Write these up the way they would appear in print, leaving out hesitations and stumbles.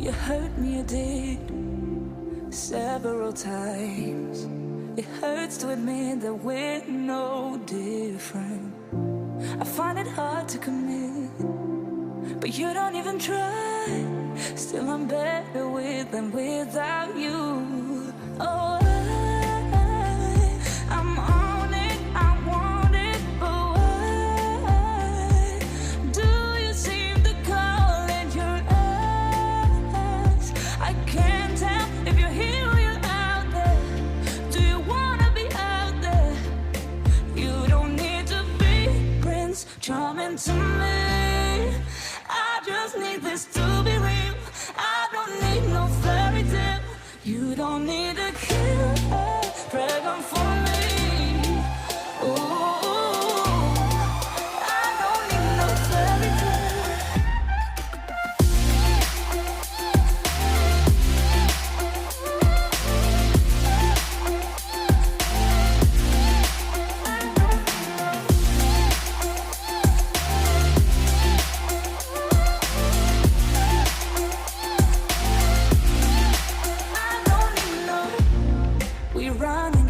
You hurt me, you did, several times. It hurts to admit that we're no different. I find it hard to commit, but you don't even try. Still I'm better with than without you. Oh, I'm on it, I want it, but why do you seem to call it your eyes? I can't tell if you're here or you're out there. Do you wanna be out there? You don't need to be Prince Charming to me. I just need this to be real. I don't need no fairy tale. You don't need a killer dragon for me. Ooh, I don't need no fairy tale.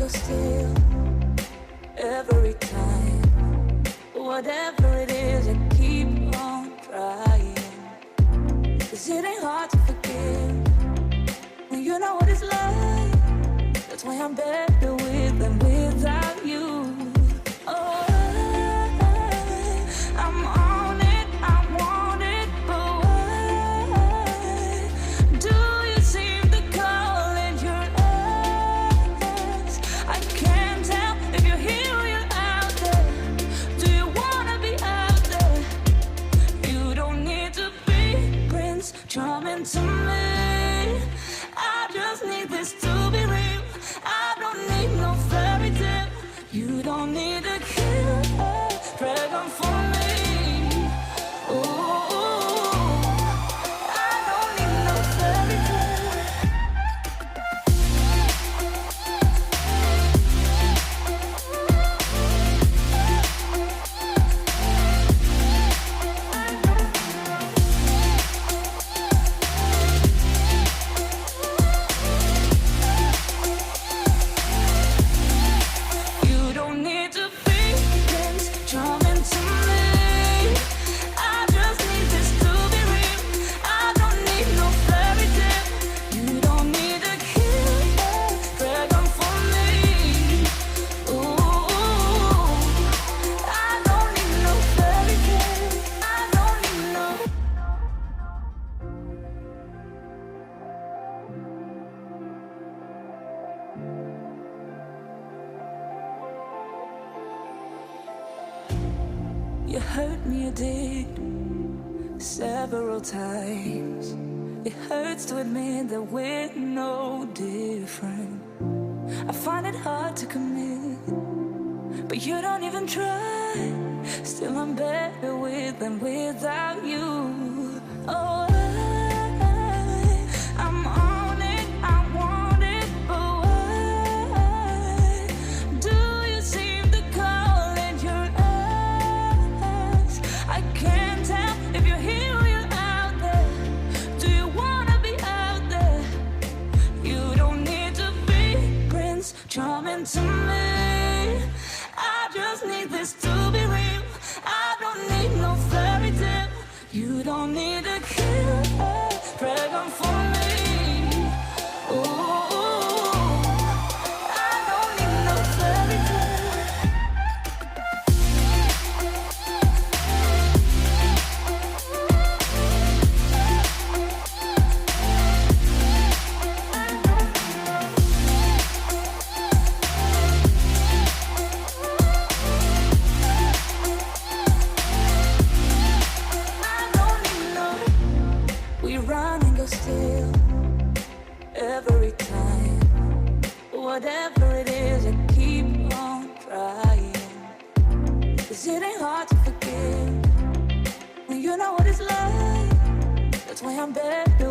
Still, every time, whatever it is, I keep on trying. 'Cause it ain't hard to forgive when you know what it's like. That's why I'm better with than without you. Oh, I'm on it, I want it, but why do you seem to call it your eyes? I can't tell if you're here or you're out there. Do you wanna be out there? You don't need to be Prince Charming to me. I just need this to be real. I don't need no fairy tale. You don't need a killer dragon for me. Ooh, I don't need no fairy tale. You don't need to be Prince Charming to me. I just need this to be real. I don't need no fairy tale. You don't need a killer dragon for me. Ooh, I don't need no fairy tale. I don't need no. You hurt me, you did, several times. It hurts to admit that we're no different. I find it hard to commit, but you don't even try. Still I'm better with than without you. Oh, I'm on it, I want it, but why do you seem to call it your eyes? I can't tell if you're here or you're out there. Do you wanna be out there? You don't need to be Prince Charming to me. I just need this to be real. I don't need no fairy tale. You don't need a killer dragon for me. Ooh, I don't need no fairy tale. Still, every time, whatever it is, I keep on trying. 'Cause it ain't hard to forgive when you know what it's like. That's why I'm better